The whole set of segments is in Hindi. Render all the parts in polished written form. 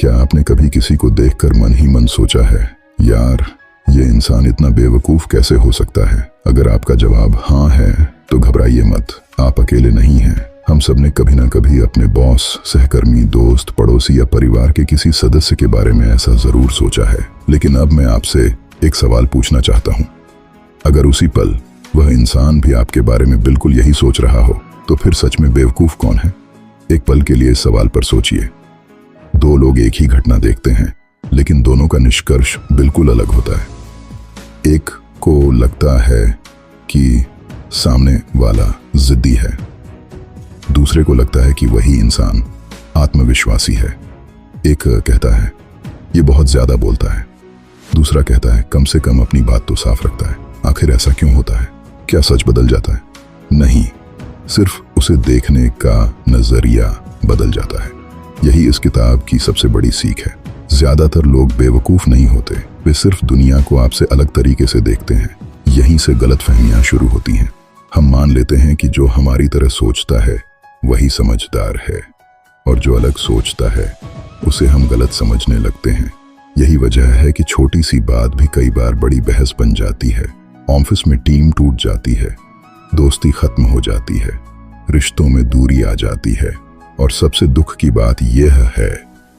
क्या आपने कभी किसी को देखकर मन ही मन सोचा है, यार ये इंसान इतना बेवकूफ़ कैसे हो सकता है? अगर आपका जवाब हाँ है तो घबराइए मत, आप अकेले नहीं हैं। हम सब ने कभी ना कभी अपने बॉस, सहकर्मी, दोस्त, पड़ोसी या परिवार के किसी सदस्य के बारे में ऐसा ज़रूर सोचा है। लेकिन अब मैं आपसे एक सवाल पूछना चाहता हूँ। अगर उसी पल वह इंसान भी आपके बारे में बिल्कुल यही सोच रहा हो, तो फिर सच में बेवकूफ़ कौन है? एक पल के लिए इस सवाल पर सोचिए। दो लोग एक ही घटना देखते हैं, लेकिन दोनों का निष्कर्ष बिल्कुल अलग होता है। एक को लगता है कि सामने वाला जिद्दी है, दूसरे को लगता है कि वही इंसान आत्मविश्वासी है। एक कहता है ये बहुत ज्यादा बोलता है, दूसरा कहता है कम से कम अपनी बात तो साफ रखता है। आखिर ऐसा क्यों होता है? क्या सच बदल जाता है? नहीं, सिर्फ उसे देखने का नजरिया बदल जाता है। यही इस किताब की सबसे बड़ी सीख है। ज्यादातर लोग बेवकूफ नहीं होते, वे सिर्फ दुनिया को आपसे अलग तरीके से देखते हैं। यहीं से गलतफहमियां शुरू होती हैं। हम मान लेते हैं कि जो हमारी तरह सोचता है वही समझदार है, और जो अलग सोचता है उसे हम गलत समझने लगते हैं। यही वजह है कि छोटी सी बात भी कई बार बड़ी बहस बन जाती है। ऑफिस में टीम टूट जाती है, दोस्ती खत्म हो जाती है, रिश्तों में दूरी आ जाती है, और सबसे दुख की बात यह है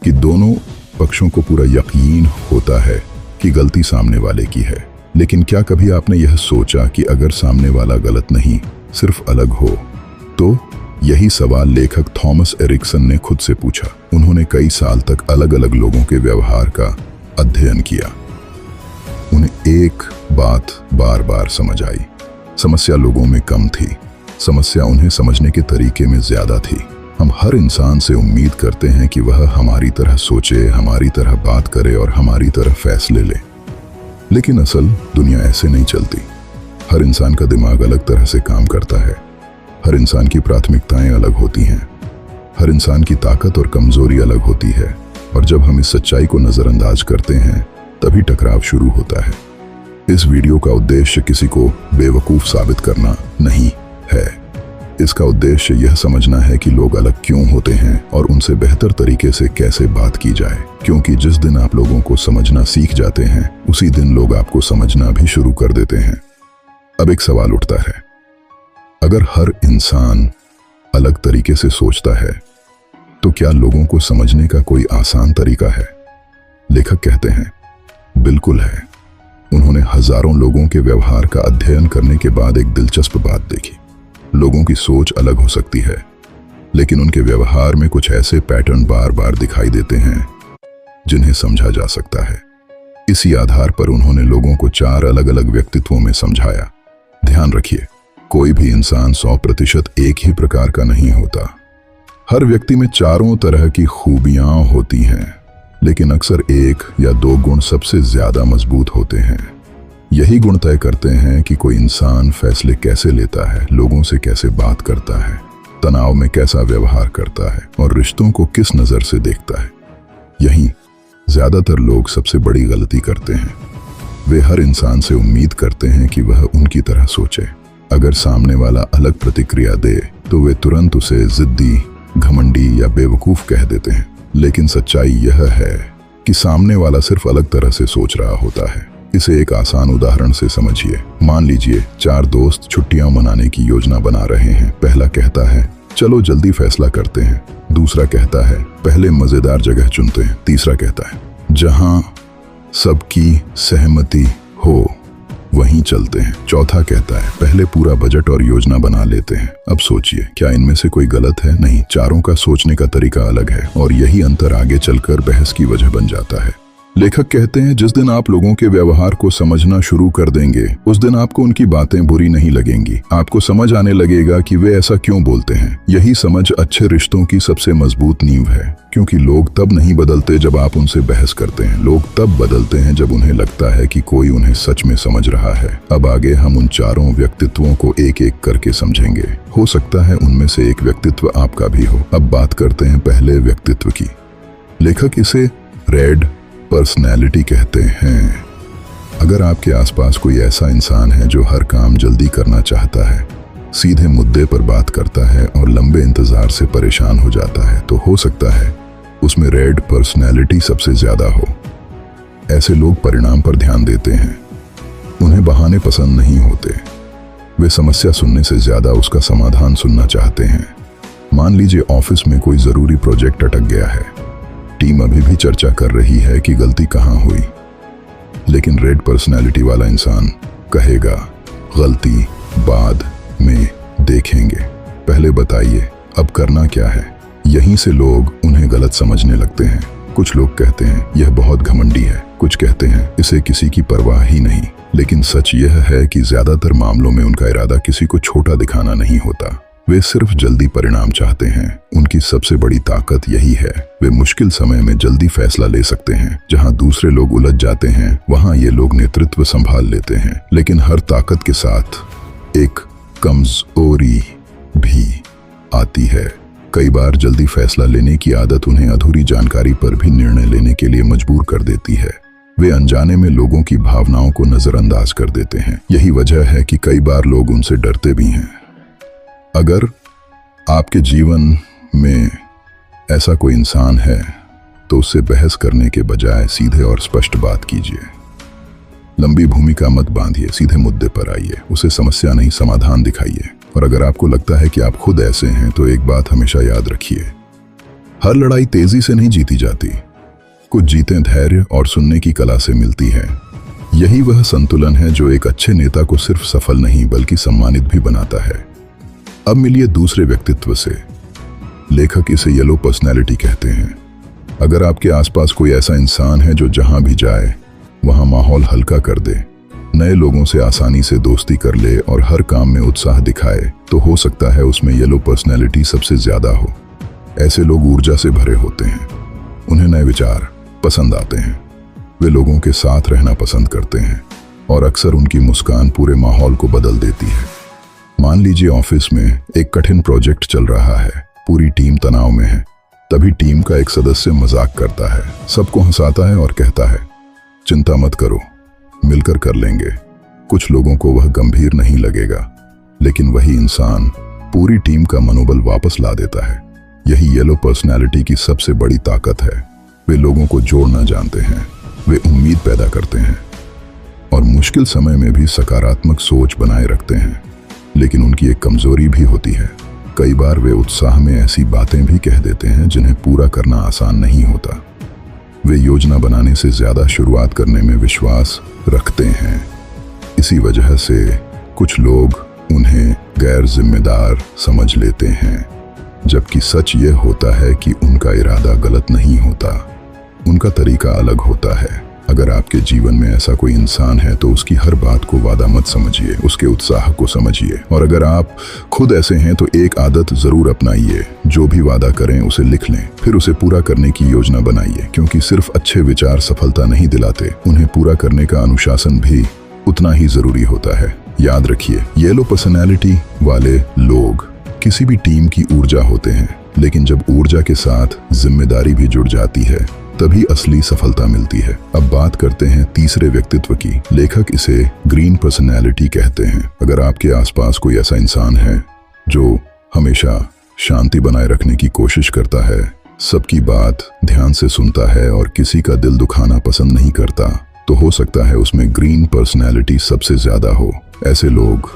कि दोनों पक्षों को पूरा यकीन होता है कि गलती सामने वाले की है। लेकिन क्या कभी आपने यह सोचा कि अगर सामने वाला गलत नहीं, सिर्फ अलग हो? तो यही सवाल लेखक थॉमस एरिक्सन ने खुद से पूछा। उन्होंने कई साल तक अलग अलग लोगों के व्यवहार का अध्ययन किया। उन्हें एक बात बार बार समझ आई। समस्या लोगों में कम थी, समस्या उन्हें समझने के तरीके में ज्यादा थी। हम हर इंसान से उम्मीद करते हैं कि वह हमारी तरह सोचे, हमारी तरह बात करे और हमारी तरह फैसले ले। लेकिन असल दुनिया ऐसे नहीं चलती। हर इंसान का दिमाग अलग तरह से काम करता है। हर इंसान की प्राथमिकताएं अलग होती हैं। हर इंसान की ताकत और कमजोरी अलग होती है, और जब हम इस सच्चाई को नजरअंदाज करते हैं तभी टकराव शुरू होता है। इस वीडियो का उद्देश्य किसी को बेवकूफ साबित करना नहीं है। इसका उद्देश्य यह समझना है कि लोग अलग क्यों होते हैं और उनसे बेहतर तरीके से कैसे बात की जाए। क्योंकि जिस दिन आप लोगों को समझना सीख जाते हैं, उसी दिन लोग आपको समझना भी शुरू कर देते हैं। अब एक सवाल उठता है, अगर हर इंसान अलग तरीके से सोचता है तो क्या लोगों को समझने का कोई आसान तरीका है? लेखक कहते हैं बिल्कुल है। उन्होंने हजारों लोगों के व्यवहार का अध्ययन करने के बाद एक दिलचस्प बात देखी। लोगों की सोच अलग हो सकती है, लेकिन उनके व्यवहार में कुछ ऐसे पैटर्न बार बार दिखाई देते हैं जिन्हें समझा जा सकता है। इसी आधार पर उन्होंने लोगों को 4 अलग अलग व्यक्तित्वों में समझाया। ध्यान रखिए, कोई भी इंसान 100% एक ही प्रकार का नहीं होता। हर व्यक्ति में चारों तरह की खूबियां होती हैं, लेकिन अक्सर 1 या 2 गुण सबसे ज्यादा मजबूत होते हैं। यही गुण तय करते हैं कि कोई इंसान फैसले कैसे लेता है, लोगों से कैसे बात करता है, तनाव में कैसा व्यवहार करता है और रिश्तों को किस नजर से देखता है। यही ज्यादातर लोग सबसे बड़ी गलती करते हैं। वे हर इंसान से उम्मीद करते हैं कि वह उनकी तरह सोचे। अगर सामने वाला अलग प्रतिक्रिया दे तो वे तुरंत उसे जिद्दी, घमंडी या बेवकूफ कह देते हैं। लेकिन सच्चाई यह है कि सामने वाला सिर्फ अलग तरह से सोच रहा होता है। इसे एक आसान उदाहरण से समझिए। मान लीजिए 4 दोस्त छुट्टियां मनाने की योजना बना रहे हैं। पहला कहता है चलो जल्दी फैसला करते हैं, दूसरा कहता है पहले मजेदार जगह चुनते हैं, तीसरा कहता है जहां सबकी सहमति हो वहीं चलते हैं, चौथा कहता है पहले पूरा बजट और योजना बना लेते हैं। अब सोचिए, क्या इनमें से कोई गलत है? नहीं, चारों का सोचने का तरीका अलग है, और यही अंतर आगे चलकर बहस की वजह बन जाता है। लेखक कहते हैं जिस दिन आप लोगों के व्यवहार को समझना शुरू कर देंगे, उस दिन आपको उनकी बातें बुरी नहीं लगेंगी। आपको समझ आने लगेगा कि वे ऐसा क्यों बोलते हैं। यही समझ अच्छे रिश्तों की सबसे मजबूत नींव है, क्योंकि लोग तब नहीं बदलते जब आप उनसे बहस करते हैं। लोग तब बदलते हैं जब उन्हें लगता है कि कोई उन्हें सच में समझ रहा है। अब आगे हम उन चारों व्यक्तित्वों को एक एक करके समझेंगे। हो सकता है उनमें से एक व्यक्तित्व आपका भी हो। अब बात करते हैं पहले व्यक्तित्व की। लेखक इसे रेड पर्सनैलिटी कहते हैं। अगर आपके आसपास कोई ऐसा इंसान है जो हर काम जल्दी करना चाहता है, सीधे मुद्दे पर बात करता है और लंबे इंतजार से परेशान हो जाता है, तो हो सकता है उसमें रेड पर्सनैलिटी सबसे ज्यादा हो। ऐसे लोग परिणाम पर ध्यान देते हैं, उन्हें बहाने पसंद नहीं होते। वे समस्या सुनने से ज्यादा उसका समाधान सुनना चाहते हैं। मान लीजिए ऑफिस में कोई जरूरी प्रोजेक्ट अटक गया है, टीम अभी भी चर्चा कर रही है कि गलती कहां हुई, लेकिन रेड पर्सनैलिटी वाला इंसान कहेगा गलती बाद में देखेंगे, पहले बताइए अब करना क्या है। यहीं से लोग उन्हें गलत समझने लगते हैं। कुछ लोग कहते हैं यह बहुत घमंडी है, कुछ कहते हैं इसे किसी की परवाह ही नहीं। लेकिन सच यह है कि ज्यादातर मामलों में उनका इरादा किसी को छोटा दिखाना नहीं होता। वे सिर्फ जल्दी परिणाम चाहते हैं। उनकी सबसे बड़ी ताकत यही है, वे मुश्किल समय में जल्दी फैसला ले सकते हैं। जहां दूसरे लोग उलझ जाते हैं वहां ये लोग नेतृत्व संभाल लेते हैं। लेकिन हर ताकत के साथ एक कमजोरी भी आती है। कई बार जल्दी फैसला लेने की आदत उन्हें अधूरी जानकारी पर भी निर्णय लेने के लिए मजबूर कर देती है। वे अनजाने में लोगों की भावनाओं को नजरअंदाज कर देते हैं। यही वजह है कि कई बार लोग उनसे डरते भी हैं। अगर आपके जीवन में ऐसा कोई इंसान है तो उससे बहस करने के बजाय सीधे और स्पष्ट बात कीजिए। लंबी भूमिका मत बांधिए, सीधे मुद्दे पर आइए। उसे समस्या नहीं समाधान दिखाइए। और अगर आपको लगता है कि आप खुद ऐसे हैं तो एक बात हमेशा याद रखिए, हर लड़ाई तेजी से नहीं जीती जाती। कुछ जीतें धैर्य और सुनने की कला से मिलती है। यही वह संतुलन है जो एक अच्छे नेता को सिर्फ सफल नहीं बल्कि सम्मानित भी बनाता है। अब मिलिए दूसरे व्यक्तित्व से। लेखक इसे येलो पर्सनैलिटी कहते हैं। अगर आपके आसपास कोई ऐसा इंसान है जो जहां भी जाए वहां माहौल हल्का कर दे, नए लोगों से आसानी से दोस्ती कर ले और हर काम में उत्साह दिखाए, तो हो सकता है उसमें येलो पर्सनैलिटी सबसे ज्यादा हो। ऐसे लोग ऊर्जा से भरे होते हैं, उन्हें नए विचार पसंद आते हैं, वे लोगों के साथ रहना पसंद करते हैं और अक्सर उनकी मुस्कान पूरे माहौल को बदल देती है। मान लीजिए ऑफिस में एक कठिन प्रोजेक्ट चल रहा है, पूरी टीम तनाव में है। तभी टीम का एक सदस्य मजाक करता है, सबको हंसाता है और कहता है चिंता मत करो, मिलकर कर लेंगे। कुछ लोगों को वह गंभीर नहीं लगेगा, लेकिन वही इंसान पूरी टीम का मनोबल वापस ला देता है। यही येलो पर्सनैलिटी की सबसे बड़ी ताकत है। वे लोगों को जोड़ना जानते हैं, वे उम्मीद पैदा करते हैं और मुश्किल समय में भी सकारात्मक सोच बनाए रखते हैं। लेकिन उनकी एक कमजोरी भी होती है। कई बार वे उत्साह में ऐसी बातें भी कह देते हैं जिन्हें पूरा करना आसान नहीं होता। वे योजना बनाने से ज्यादा शुरुआत करने में विश्वास रखते हैं। इसी वजह से कुछ लोग उन्हें गैर जिम्मेदार समझ लेते हैं, जबकि सच ये होता है कि उनका इरादा गलत नहीं होता, उनका तरीका अलग होता है। अगर आपके जीवन में ऐसा कोई इंसान है तो उसकी हर बात को वादा मत समझिए, उसके उत्साह को समझिए। और अगर आप खुद ऐसे हैं तो एक आदत जरूर अपनाइए, जो भी वादा करें उसे लिख लें, फिर उसे पूरा करने की योजना बनाइए। क्योंकि सिर्फ अच्छे विचार सफलता नहीं दिलाते, उन्हें पूरा करने का अनुशासन भी उतना ही जरूरी होता है। याद रखिए, येलो पर्सनैलिटी वाले लोग किसी भी टीम की ऊर्जा होते हैं, लेकिन जब ऊर्जा के साथ जिम्मेदारी भी जुड़ जाती है तभी असली सफलता मिलती है। अब बात करते हैं तीसरे व्यक्तित्व की। लेखक इसे ग्रीन पर्सनैलिटी कहते हैं। अगर आपके आसपास कोई ऐसा इंसान है जो हमेशा शांति बनाए रखने की कोशिश करता है, सबकी बात ध्यान से सुनता है और किसी का दिल दुखाना पसंद नहीं करता, तो हो सकता है उसमें ग्रीन पर्सनैलिटी सबसे ज्यादा हो। ऐसे लोग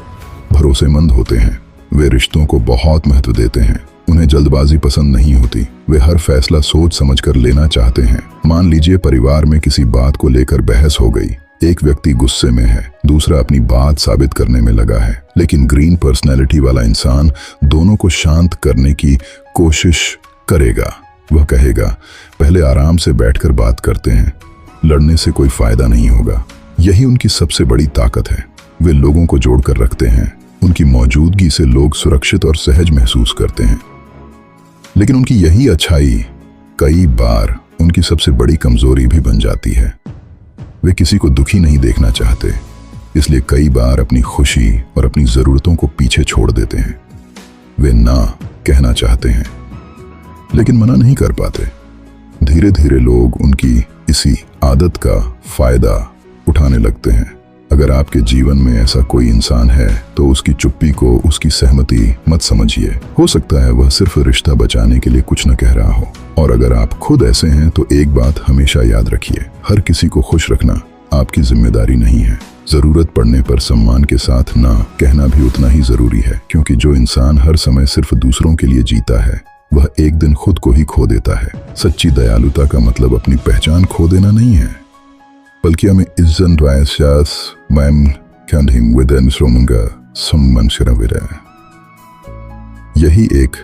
भरोसेमंद होते हैं, वे रिश्तों को बहुत महत्व देते हैं, उन्हें जल्दबाजी पसंद नहीं होती, वे हर फैसला सोच समझकर लेना चाहते हैं। मान लीजिए परिवार में किसी बात को लेकर बहस हो गई, एक व्यक्ति गुस्से में है, दूसरा अपनी बात साबित करने में लगा है, लेकिन ग्रीन पर्सनैलिटी वाला इंसान दोनों को शांत करने की कोशिश करेगा। वह कहेगा पहले आराम से बैठकर बात करते हैं, लड़ने से कोई फायदा नहीं होगा। यही उनकी सबसे बड़ी ताकत है। वे लोगों को जोड़कर रखते हैं, उनकी मौजूदगी से लोग सुरक्षित और सहज महसूस करते हैं। लेकिन उनकी यही अच्छाई कई बार उनकी सबसे बड़ी कमजोरी भी बन जाती है। वे किसी को दुखी नहीं देखना चाहते, इसलिए कई बार अपनी खुशी और अपनी जरूरतों को पीछे छोड़ देते हैं। वे ना कहना चाहते हैं लेकिन मना नहीं कर पाते। धीरे धीरे लोग उनकी इसी आदत का फायदा उठाने लगते हैं। अगर आपके जीवन में ऐसा कोई इंसान है तो उसकी चुप्पी को उसकी सहमति मत समझिए। हो सकता है वह सिर्फ रिश्ता बचाने के लिए कुछ न कह रहा हो। और अगर आप खुद ऐसे हैं तो एक बात हमेशा याद रखिए, हर किसी को खुश रखना आपकी जिम्मेदारी नहीं है। जरूरत पड़ने पर सम्मान के साथ ना कहना भी उतना ही जरूरी है, क्योंकि जो इंसान हर समय सिर्फ दूसरों के लिए जीता है वह एक दिन खुद को ही खो देता है। सच्ची दयालुता का मतलब अपनी पहचान खो देना नहीं है, बल्कि हमें इज्जत वायसास मैम कैंडिंग विदन श्रोमंगा सम्मानशिराविरा। यही एक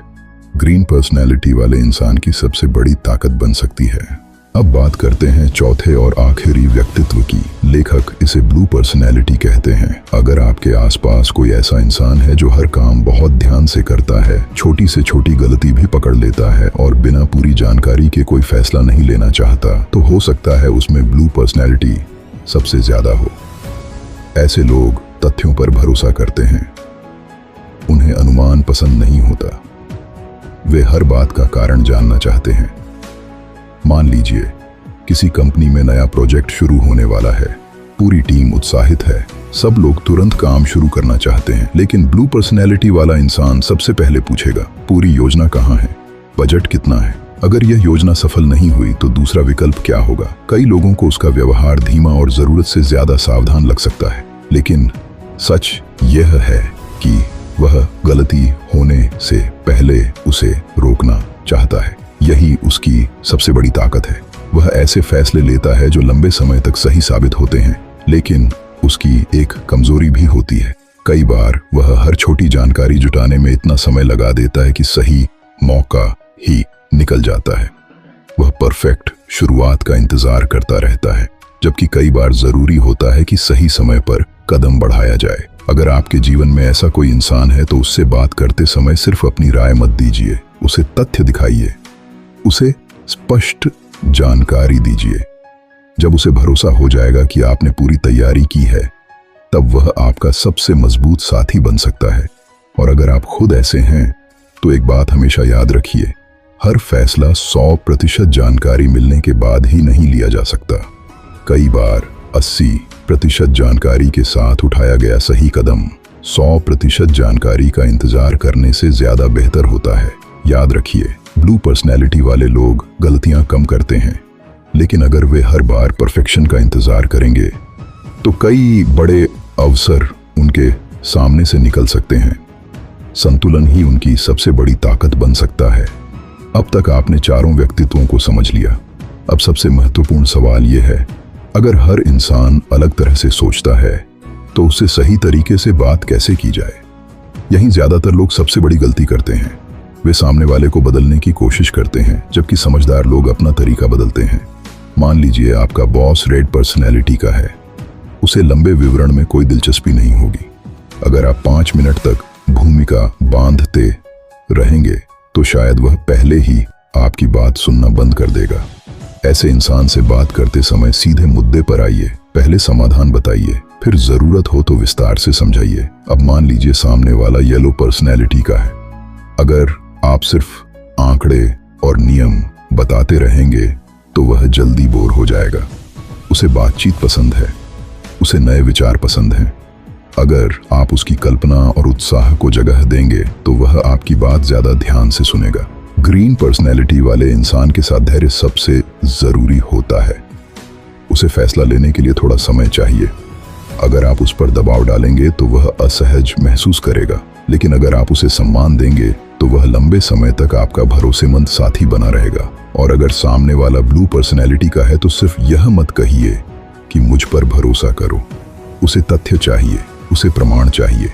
ग्रीन पर्सनैलिटी वाले इंसान की सबसे बड़ी ताकत बन सकती है। अब बात करते हैं चौथे और आखिरी व्यक्तित्व की। लेखक इसे ब्लू पर्सनैलिटी कहते हैं। अगर आपके आसपास कोई ऐसा इंसान है जो हर काम बहुत ध्यान से करता है, छोटी से छोटी गलती भी पकड़ लेता है और बिना पूरी जानकारी के कोई फैसला नहीं लेना चाहता, तो हो सकता है उसमें ब्लू पर्सनैलिटी सबसे ज्यादा हो। ऐसे लोग तथ्यों पर भरोसा करते हैं, उन्हें अनुमान पसंद नहीं होता, वे हर बात का कारण जानना चाहते हैं। मान लीजिए किसी कंपनी में नया प्रोजेक्ट शुरू होने वाला है, पूरी टीम उत्साहित है, सब लोग तुरंत काम शुरू करना चाहते हैं, लेकिन ब्लू पर्सनैलिटी वाला इंसान सबसे पहले पूछेगा, पूरी योजना कहाँ है, बजट कितना है, अगर यह योजना सफल नहीं हुई तो दूसरा विकल्प क्या होगा। कई लोगों को उसका व्यवहार धीमा और जरूरत से ज्यादा सावधान लग सकता है, लेकिन सच यह है कि वह गलती होने से पहले उसे रोकना चाहता है। यही उसकी सबसे बड़ी ताकत है। वह ऐसे फैसले लेता है जो लंबे समय तक सही साबित होते हैं, लेकिन उसकी एक कमजोरी भी होती है। कई बार वह हर छोटी जानकारी जुटाने में इतना समय लगा देता है कि सही मौका ही निकल जाता है। वह परफेक्ट शुरुआत का इंतजार करता रहता है, जबकि कई बार जरूरी होता है कि सही समय पर कदम बढ़ाया जाए। अगर आपके जीवन में ऐसा कोई इंसान है तो उससे बात करते समय सिर्फ अपनी राय मत दीजिए, उसे तथ्य दिखाइए, उसे स्पष्ट जानकारी दीजिए। जब उसे भरोसा हो जाएगा कि आपने पूरी तैयारी की है, तब वह आपका सबसे मजबूत साथी बन सकता है। और अगर आप खुद ऐसे हैं तो एक बात हमेशा याद रखिए, हर फैसला 100% जानकारी मिलने के बाद ही नहीं लिया जा सकता। कई बार 80% जानकारी के साथ उठाया गया सही कदम 100% जानकारी का इंतजार करने से ज्यादा बेहतर होता है। याद रखिए, ब्लू पर्सनैलिटी वाले लोग गलतियां कम करते हैं, लेकिन अगर वे हर बार परफेक्शन का इंतजार करेंगे तो कई बड़े अवसर उनके सामने से निकल सकते हैं। संतुलन ही उनकी सबसे बड़ी ताकत बन सकता है। अब तक आपने चारों व्यक्तित्वों को समझ लिया। अब सबसे महत्वपूर्ण सवाल यह है, अगर हर इंसान अलग तरह से सोचता है तो उससे सही तरीके से बात कैसे की जाए। यहीं ज्यादातर लोग सबसे बड़ी गलती करते हैं। वे सामने वाले को बदलने की कोशिश करते हैं, जबकि समझदार लोग अपना तरीका बदलते हैं। मान लीजिए आपका बॉस रेड पर्सनैलिटी का है, उसे लंबे विवरण में कोई दिलचस्पी नहीं होगी। अगर आप 5 मिनट तक भूमिका बांधते रहेंगे तो शायद वह पहले ही आपकी बात सुनना बंद कर देगा। ऐसे इंसान से बात करते समय सीधे मुद्दे पर आइए, पहले समाधान बताइए, फिर जरूरत हो तो विस्तार से समझाइए। अब मान लीजिए सामने वाला येलो पर्सनैलिटी का है। अगर आप सिर्फ आंकड़े और नियम बताते रहेंगे तो वह जल्दी बोर हो जाएगा। उसे बातचीत पसंद है, उसे नए विचार पसंद हैं। अगर आप उसकी कल्पना और उत्साह को जगह देंगे तो वह आपकी बात ज्यादा ध्यान से सुनेगा। ग्रीन पर्सनैलिटी वाले इंसान के साथ धैर्य सबसे जरूरी होता है। उसे फैसला लेने के लिए थोड़ा समय चाहिए। अगर आप उस पर दबाव डालेंगे तो वह असहज महसूस करेगा, लेकिन अगर आप उसे सम्मान देंगे तो वह लंबे समय तक आपका भरोसेमंद साथी बना रहेगा। और अगर सामने वाला ब्लू पर्सनैलिटी का है तो सिर्फ यह मत कहिए कि मुझ पर भरोसा करो। उसे तथ्य चाहिए, उसे प्रमाण चाहिए।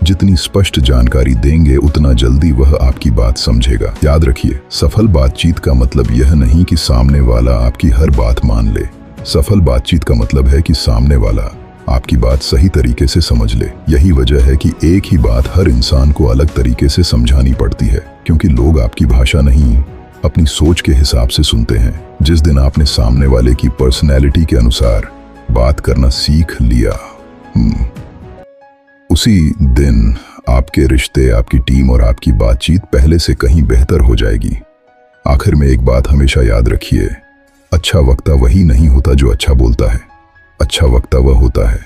जितनी स्पष्ट जानकारी देंगे उतना जल्दी वह आपकी बात समझेगा। याद रखिए, सफल बातचीत का मतलब यह नहीं कि सामने वाला आपकी हर बात मान ले। सफल बातचीत का मतलब है कि सामने वाला आपकी बात सही तरीके से समझ ले। यही वजह है कि एक ही बात हर इंसान को अलग तरीके से समझानी पड़ती है, क्योंकि लोग आपकी भाषा नहीं, अपनी सोच के हिसाब से सुनते हैं। जिस दिन आपने सामने वाले की पर्सनैलिटी के अनुसार बात करना सीख लिया, उसी दिन आपके रिश्ते, आपकी टीम और आपकी बातचीत पहले से कहीं बेहतर हो जाएगी। आखिर में एक बात हमेशा याद रखिए, अच्छा वक्ता वही नहीं होता जो अच्छा बोलता है। अच्छा वक्ता वह होता है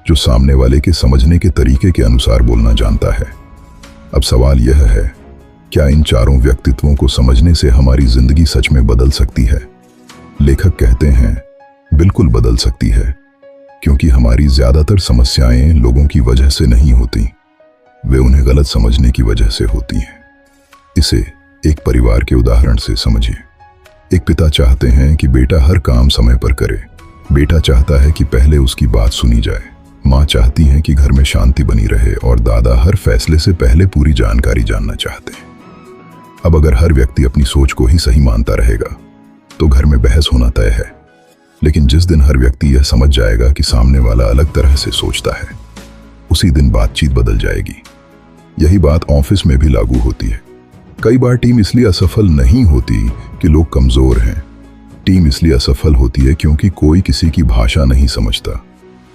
जो सामने वाले के समझने के तरीके के अनुसार बोलना जानता है। अब सवाल यह है, क्या इन चारों व्यक्तित्वों को समझने से हमारी जिंदगी सच में बदल सकती है? लेखक कहते हैं, बिल्कुल बदल सकती है, क्योंकि हमारी ज्यादातर समस्याएं लोगों की वजह से नहीं होती, वे उन्हें गलत समझने की वजह से होती हैं। इसे एक परिवार के उदाहरण से समझिए। एक पिता चाहते हैं कि बेटा हर काम समय पर करे। बेटा चाहता है कि पहले उसकी बात सुनी जाए। माँ चाहती है कि घर में शांति बनी रहे और दादा हर फैसले से पहले पूरी जानकारी जानना चाहते हैं। अब अगर हर व्यक्ति अपनी सोच को ही सही मानता रहेगा तो घर में बहस होना तय है। लेकिन जिस दिन हर व्यक्ति यह समझ जाएगा कि सामने वाला अलग तरह से सोचता है, उसी दिन बातचीत बदल जाएगी। यही बात ऑफिस में भी लागू होती है। कई बार टीम इसलिए असफल नहीं होती कि लोग कमजोर हैं। टीम इसलिए असफल होती है क्योंकि कोई किसी की भाषा नहीं समझता।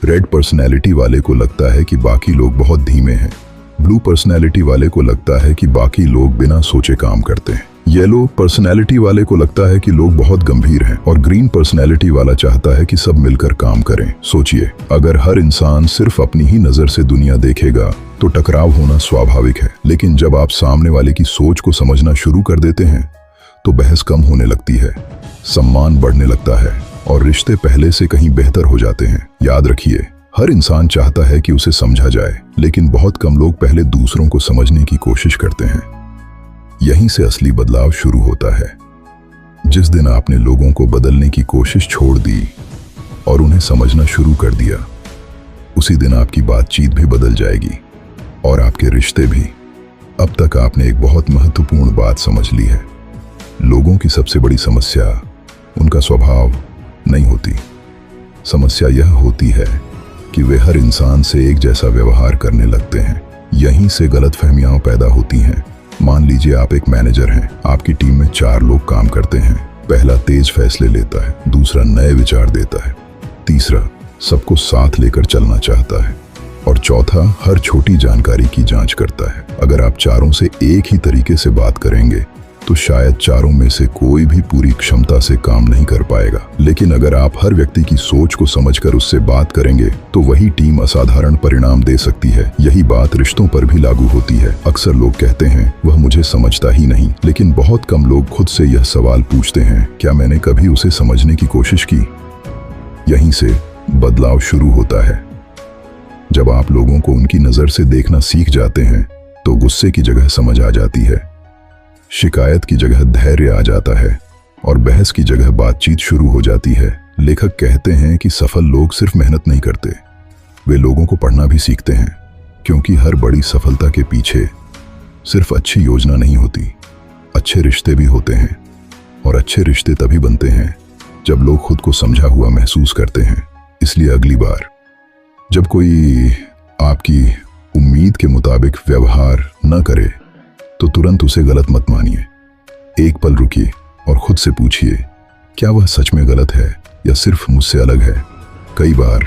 रेड पर्सनैलिटी वाले को लगता है कि बाकी लोग बहुत धीमे हैं। ब्लू पर्सनैलिटी वाले को लगता है कि बाकी लोग बिना सोचे काम करते हैं। येलो पर्सनैलिटी वाले को लगता है कि लोग बहुत गंभीर हैं और ग्रीन पर्सनैलिटी वाला चाहता है कि सब मिलकर काम करें। सोचिए, अगर हर इंसान सिर्फ अपनी ही नजर से दुनिया देखेगा तो टकराव होना स्वाभाविक है। लेकिन जब आप सामने वाले की सोच को समझना शुरू कर देते हैं तो बहस कम होने लगती है, सम्मान बढ़ने लगता है और रिश्ते पहले से कहीं बेहतर हो जाते हैं। याद रखिए, हर इंसान चाहता है कि उसे समझा जाए, लेकिन बहुत कम लोग पहले दूसरों को समझने की कोशिश करते हैं। यहीं से असली बदलाव शुरू होता है। जिस दिन आपने लोगों को बदलने की कोशिश छोड़ दी और उन्हें समझना शुरू कर दिया, उसी दिन आपकी बातचीत भी बदल जाएगी और आपके रिश्ते भी। अब तक आपने एक बहुत महत्वपूर्ण बात समझ ली है। लोगों की सबसे बड़ी समस्या उनका स्वभाव नहीं होती। समस्या यह होती है कि वे हर इंसान से एक जैसा व्यवहार करने लगते हैं। यहीं से गलतफहमियां पैदा होती हैं। मान लीजिए आप एक मैनेजर हैं, आपकी टीम में 4 लोग काम करते हैं। पहला तेज फैसले लेता है, दूसरा नए विचार देता है, तीसरा सबको साथ लेकर चलना चाहता है और चौथा हर छोटी जानकारी की जांच करता है। अगर आप चारों से एक ही तरीके से बात करेंगे तो शायद चारों में से कोई भी पूरी क्षमता से काम नहीं कर पाएगा। लेकिन अगर आप हर व्यक्ति की सोच को समझकर उससे बात करेंगे तो वही टीम असाधारण परिणाम दे सकती है। यही बात रिश्तों पर भी लागू होती है। अक्सर लोग कहते हैं, वह मुझे समझता ही नहीं, लेकिन बहुत कम लोग खुद से यह सवाल पूछते हैं, क्या मैंने कभी उसे समझने की कोशिश की? यहीं से बदलाव शुरू होता है। जब आप लोगों को उनकी नजर से देखना सीख जाते हैं तो गुस्से की जगह समझ आ जाती है, शिकायत की जगह धैर्य आ जाता है और बहस की जगह बातचीत शुरू हो जाती है। लेखक कहते हैं कि सफल लोग सिर्फ मेहनत नहीं करते, वे लोगों को पढ़ना भी सीखते हैं, क्योंकि हर बड़ी सफलता के पीछे सिर्फ अच्छी योजना नहीं होती, अच्छे रिश्ते भी होते हैं। और अच्छे रिश्ते तभी बनते हैं जब लोग खुद को समझा हुआ महसूस करते हैं। इसलिए अगली बार जब कोई आपकी उम्मीद के मुताबिक व्यवहार न करे तो तुरंत उसे गलत मत मानिए। एक पल रुकिए और खुद से पूछिए, क्या वह सच में गलत है या सिर्फ मुझसे अलग है? कई बार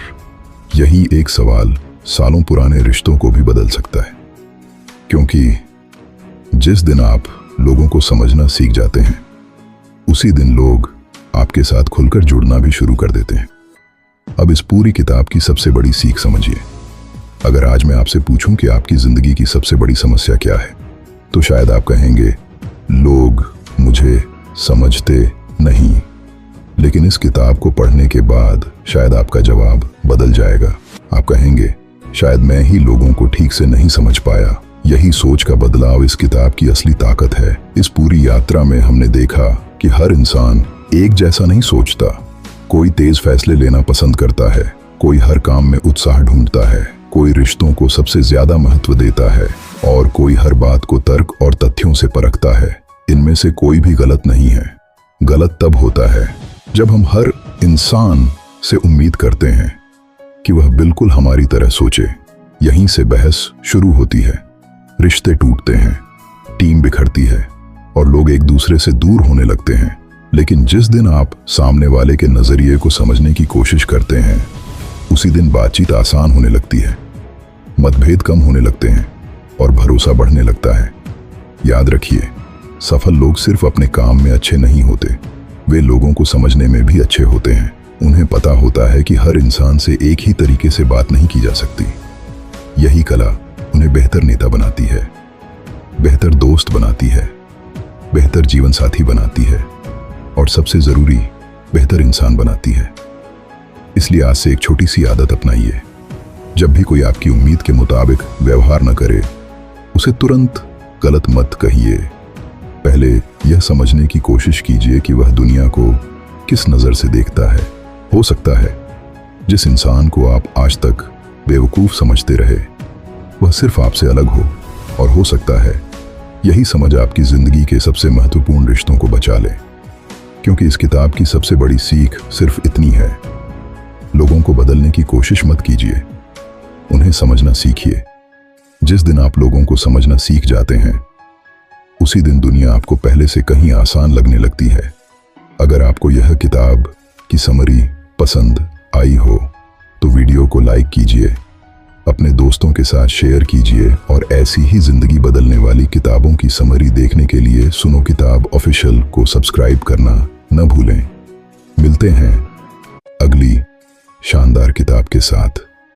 यही एक सवाल सालों पुराने रिश्तों को भी बदल सकता है, क्योंकि जिस दिन आप लोगों को समझना सीख जाते हैं, उसी दिन लोग आपके साथ खुलकर जुड़ना भी शुरू कर देते हैं। अब इस पूरी किताब की सबसे बड़ी सीख समझिए। अगर आज मैं आपसे पूछूं कि आपकी जिंदगी की सबसे बड़ी समस्या क्या है, तो शायद आप कहेंगे, लोग मुझे समझते नहीं। लेकिन इस किताब को पढ़ने के बाद शायद आपका जवाब बदल जाएगा। आप कहेंगे, शायद मैं ही लोगों को ठीक से नहीं समझ पाया। यही सोच का बदलाव इस किताब की असली ताकत है। इस पूरी यात्रा में हमने देखा कि हर इंसान एक जैसा नहीं सोचता। कोई तेज फैसले लेना पसंद करता है, कोई हर काम में उत्साह ढूंढता है, कोई रिश्तों को सबसे ज्यादा महत्व देता है और कोई हर बात को तर्क और तथ्यों से परखता है। इनमें से कोई भी गलत नहीं है। गलत तब होता है जब हम हर इंसान से उम्मीद करते हैं कि वह बिल्कुल हमारी तरह सोचे। यहीं से बहस शुरू होती है, रिश्ते टूटते हैं, टीम बिखरती है और लोग एक दूसरे से दूर होने लगते हैं। लेकिन जिस दिन आप सामने वाले के नजरिए को समझने की कोशिश करते हैं, उसी दिन बातचीत आसान होने लगती है, मतभेद कम होने लगते हैं और भरोसा बढ़ने लगता है। याद रखिए, सफल लोग सिर्फ अपने काम में अच्छे नहीं होते, वे लोगों को समझने में भी अच्छे होते हैं। उन्हें पता होता है कि हर इंसान से एक ही तरीके से बात नहीं की जा सकती। यही कला उन्हें बेहतर नेता बनाती है, बेहतर दोस्त बनाती है, बेहतर जीवन साथी बनाती है और सबसे जरूरी बेहतर इंसान बनाती है। इसलिए आज से एक छोटी सी आदत अपनाइए। जब भी कोई आपकी उम्मीद के मुताबिक व्यवहार न करे, उसे तुरंत गलत मत कहिए। पहले यह समझने की कोशिश कीजिए कि वह दुनिया को किस नजर से देखता है। हो सकता है जिस इंसान को आप आज तक बेवकूफ समझते रहे वह सिर्फ आपसे अलग हो, और हो सकता है यही समझ आपकी जिंदगी के सबसे महत्वपूर्ण रिश्तों को बचा ले। क्योंकि इस किताब की सबसे बड़ी सीख सिर्फ इतनी है, लोगों को बदलने की कोशिश मत कीजिए, उन्हें समझना सीखिए। जिस दिन आप लोगों को समझना सीख जाते हैं, उसी दिन दुनिया आपको पहले से कहीं आसान लगने लगती है। अगर आपको यह किताब की समरी पसंद आई हो तो वीडियो को लाइक कीजिए, अपने दोस्तों के साथ शेयर कीजिए और ऐसी ही जिंदगी बदलने वाली किताबों की समरी देखने के लिए सुनो किताब ऑफिशियल को सब्सक्राइब करना न भूलें। मिलते हैं अगली शानदार किताब के साथ।